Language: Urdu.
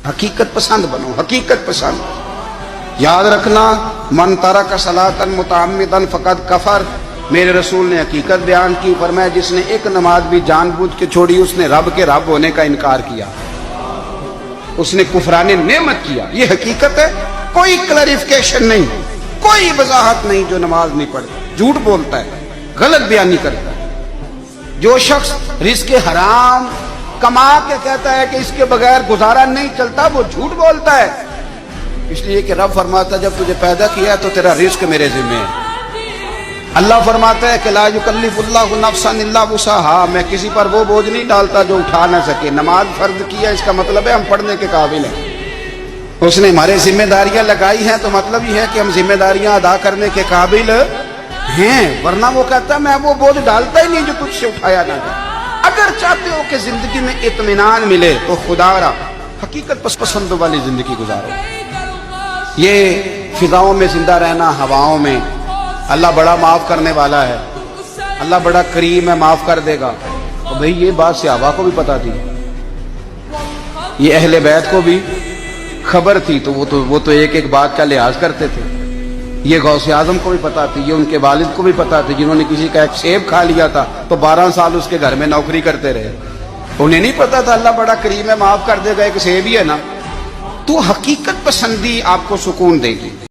حقیقت پسند بنو، حقیقت پسند. یاد رکھنا من ترک صلاۃ متعمدا فقد کفر. میرے رسول نے حقیقت بیان کی، فرمایا جس نے ایک نماز بھی جان بوجھ کے چھوڑی اس نے رب کے رب ہونے کا انکار کیا، اس نے کفران نعمت کیا. یہ حقیقت ہے، کوئی کلیریفیکیشن نہیں، کوئی وضاحت نہیں. جو نماز نہیں پڑھتا جھوٹ بولتا ہے، غلط بیانی کرتا ہے. جو شخص رزق حرام کما کے کہتا ہے کہ اس کے بغیر گزارا نہیں چلتا، وہ جھوٹ بولتا ہے. اس لیے کہ رب فرماتا ہے جب تجھے پیدا کیا تو تیرا رزق میرے ذمہ ہے. اللہ فرماتا ہے کہ لا یکلف اللہ نفسا الا وسعها، میں کسی پر وہ بوجھ نہیں ڈالتا جو اٹھا نہ سکے. نماز فرض کیا اس کا مطلب ہے ہم پڑھنے کے قابل ہیں. اس نے ہمارے ذمہ داریاں لگائی ہیں تو مطلب یہ ہے کہ ہم ذمہ داریاں ادا کرنے کے قابل ہیں، ورنہ وہ کہتا ہے میں وہ بوجھ ڈالتا ہی نہیں جو تجھ سے اٹھایا نہ جائے. اگر چاہتے ہو کہ زندگی میں اطمینان ملے تو خدا را حقیقت پسند والی زندگی گزارو. یہ فضاؤں میں زندہ رہنا، ہواؤں میں، اللہ بڑا معاف کرنے والا ہے، اللہ بڑا کریم ہے، معاف کر دے گا. تو بھئی یہ بات صحابہ کو بھی پتا تھی، یہ اہل بیت کو بھی خبر تھی، تو وہ تو ایک ایک بات کا لحاظ کرتے تھے. یہ غوث اعظم کو بھی پتا تھی، یہ ان کے والد کو بھی پتا تھی جنہوں نے کسی کا ایک سیب کھا لیا تھا تو 12 سال اس کے گھر میں نوکری کرتے رہے. انہیں نہیں پتا تھا اللہ بڑا کریم ہے، معاف کر دے گا، ایک سیب ہی ہے نا. تو حقیقت پسندی آپ کو سکون دے گی.